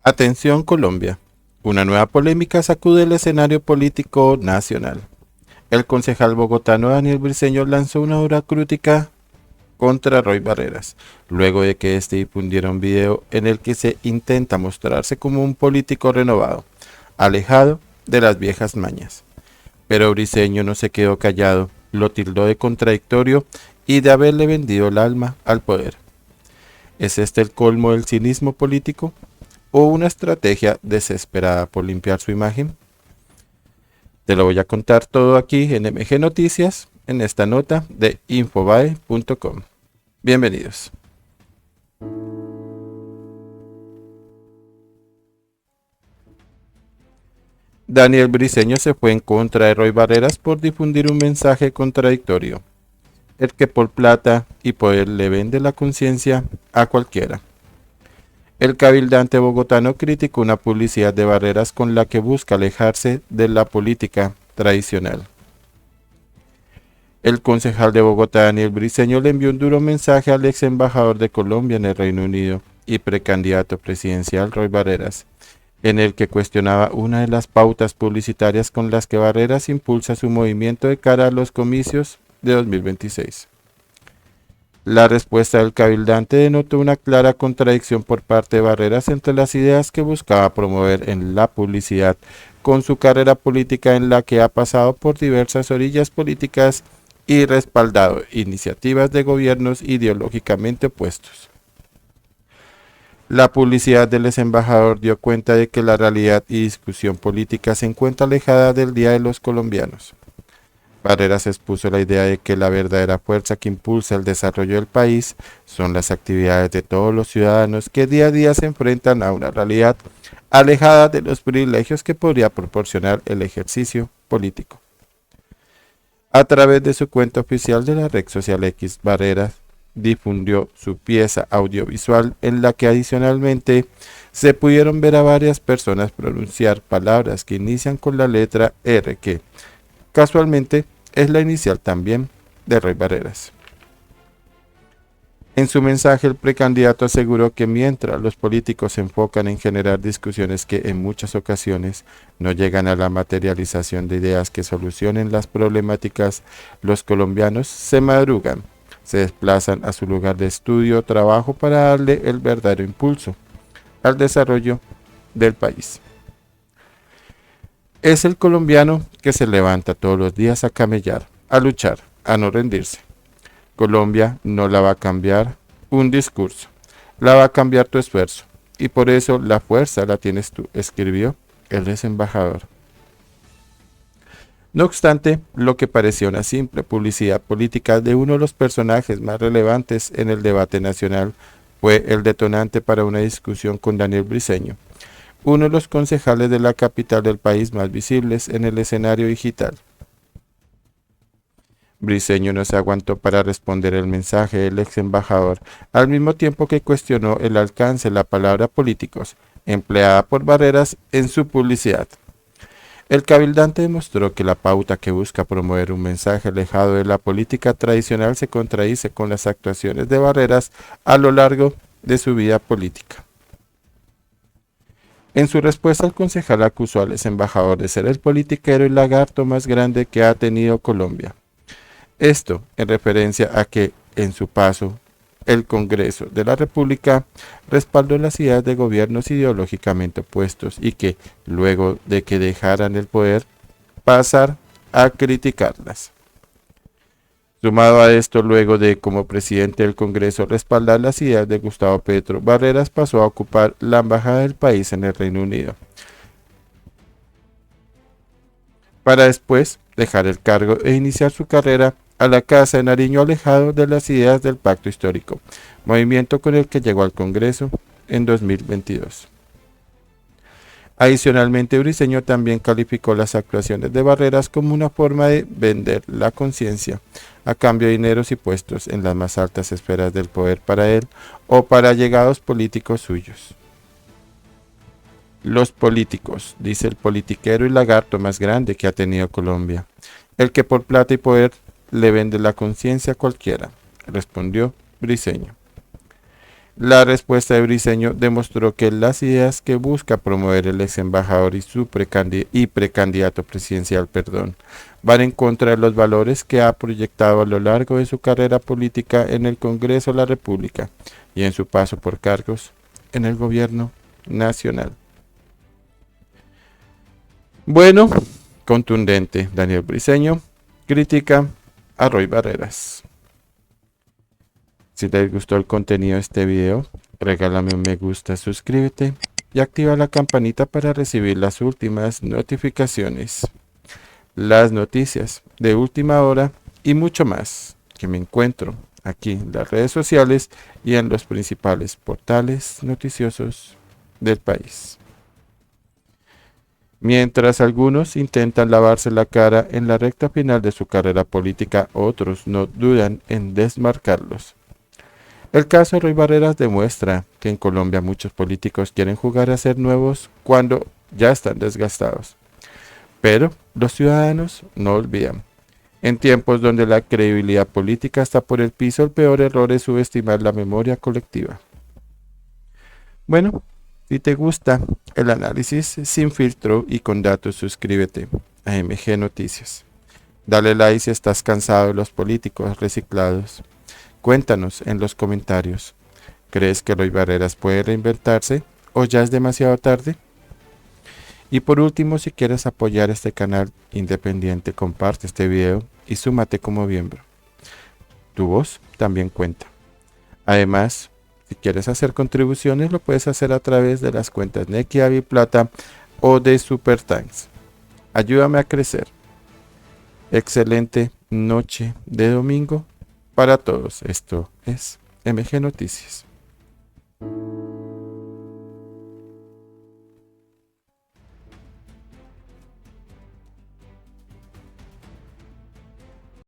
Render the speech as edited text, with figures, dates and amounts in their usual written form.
Atención Colombia. Una nueva polémica sacude el escenario político nacional. El concejal bogotano Daniel Briceño lanzó una dura crítica contra Roy Barreras, luego de que este difundiera un video en el que se intenta mostrarse como un político renovado, alejado de las viejas mañas. Pero Briceño no se quedó callado, lo tildó de contradictorio y de haberle vendido el alma al poder. ¿Es este el colmo del cinismo político? ¿O una estrategia desesperada por limpiar su imagen? Te lo voy a contar todo aquí en MG Noticias, en esta nota de infobae.com. Bienvenidos. Daniel Briceño se fue en contra de Roy Barreras por difundir un mensaje contradictorio, el que por plata y poder le vende la conciencia a cualquiera. El cabildante bogotano criticó una publicidad de Barreras con la que busca alejarse de la política tradicional. El concejal de Bogotá, Daniel Briceño, le envió un duro mensaje al ex embajador de Colombia en el Reino Unido y precandidato presidencial Roy Barreras, en el que cuestionaba una de las pautas publicitarias con las que Barreras impulsa su movimiento de cara a los comicios de 2026. La respuesta del cabildante denotó una clara contradicción por parte de Barreras entre las ideas que buscaba promover en la publicidad con su carrera política, en la que ha pasado por diversas orillas políticas y respaldado iniciativas de gobiernos ideológicamente opuestos. La publicidad del ex embajador dio cuenta de que la realidad y discusión política se encuentra alejada del Día de los Colombianos. Barreras expuso la idea de que la verdadera fuerza que impulsa el desarrollo del país son las actividades de todos los ciudadanos que día a día se enfrentan a una realidad alejada de los privilegios que podría proporcionar el ejercicio político. A través de su cuenta oficial de la red social X, Barreras difundió su pieza audiovisual en la que adicionalmente se pudieron ver a varias personas pronunciar palabras que inician con la letra R, que casualmente es la inicial también de Roy Barreras. En su mensaje, el precandidato aseguró que mientras los políticos se enfocan en generar discusiones que en muchas ocasiones no llegan a la materialización de ideas que solucionen las problemáticas, los colombianos se madrugan, se desplazan a su lugar de estudio o trabajo para darle el verdadero impulso al desarrollo del país. Es el colombiano que se levanta todos los días a camellar, a luchar, a no rendirse. Colombia no la va a cambiar un discurso, la va a cambiar tu esfuerzo. Y por eso la fuerza la tienes tú, escribió el ex embajador. No obstante, lo que parecía una simple publicidad política de uno de los personajes más relevantes en el debate nacional fue el detonante para una discusión con Daniel Briceño, uno de los concejales de la capital del país más visibles en el escenario digital. Briceño no se aguantó para responder el mensaje del ex embajador, al mismo tiempo que cuestionó el alcance de la palabra políticos, empleada por Barreras en su publicidad. El cabildante demostró que la pauta que busca promover un mensaje alejado de la política tradicional se contradice con las actuaciones de Barreras a lo largo de su vida política. En su respuesta, el concejal acusó al ex embajador de ser el politiquero y lagarto más grande que ha tenido Colombia. Esto en referencia a que, en su paso, el Congreso de la República respaldó las ideas de gobiernos ideológicamente opuestos y que, luego de que dejaran el poder, pasar a criticarlas. Sumado a esto, luego de, como presidente del Congreso, respaldar las ideas de Gustavo Petro, Barreras pasó a ocupar la embajada del país en el Reino Unido, para después dejar el cargo e iniciar su carrera a la Casa de Nariño, alejado de las ideas del Pacto Histórico, movimiento con el que llegó al Congreso en 2022. Adicionalmente, Briceño también calificó las actuaciones de Barreras como una forma de vender la conciencia a cambio de dineros y puestos en las más altas esferas del poder para él o para allegados políticos suyos. Los políticos, dice el politiquero y lagarto más grande que ha tenido Colombia, el que por plata y poder le vende la conciencia a cualquiera, respondió Briceño. La respuesta de Briceño demostró que las ideas que busca promover el ex embajador y su precandidato presidencial, van en contra de los valores que ha proyectado a lo largo de su carrera política en el Congreso de la República y en su paso por cargos en el gobierno nacional. Bueno, contundente, Daniel Briceño critica a Roy Barreras. Si les gustó el contenido de este video, regálame un me gusta, suscríbete y activa la campanita para recibir las últimas notificaciones, las noticias de última hora y mucho más que me encuentro aquí en las redes sociales y en los principales portales noticiosos del país. Mientras algunos intentan lavarse la cara en la recta final de su carrera política, otros no dudan en desmarcarlos. El caso de Roy Barreras demuestra que en Colombia muchos políticos quieren jugar a ser nuevos cuando ya están desgastados. Pero los ciudadanos no olvidan. En tiempos donde la credibilidad política está por el piso, el peor error es subestimar la memoria colectiva. Bueno, si te gusta el análisis sin filtro y con datos, suscríbete a MG Noticias. Dale like si estás cansado de los políticos reciclados. Cuéntanos en los comentarios, ¿crees que Roy Barreras puede reinventarse o ya es demasiado tarde? Y por último, si quieres apoyar este canal independiente, comparte este video y súmate como miembro. Tu voz también cuenta. Además, si quieres hacer contribuciones, lo puedes hacer a través de las cuentas Nequi, Avi Plata o de Super Thanks. Ayúdame a crecer. Excelente noche de domingo para todos. Esto es MG Noticias.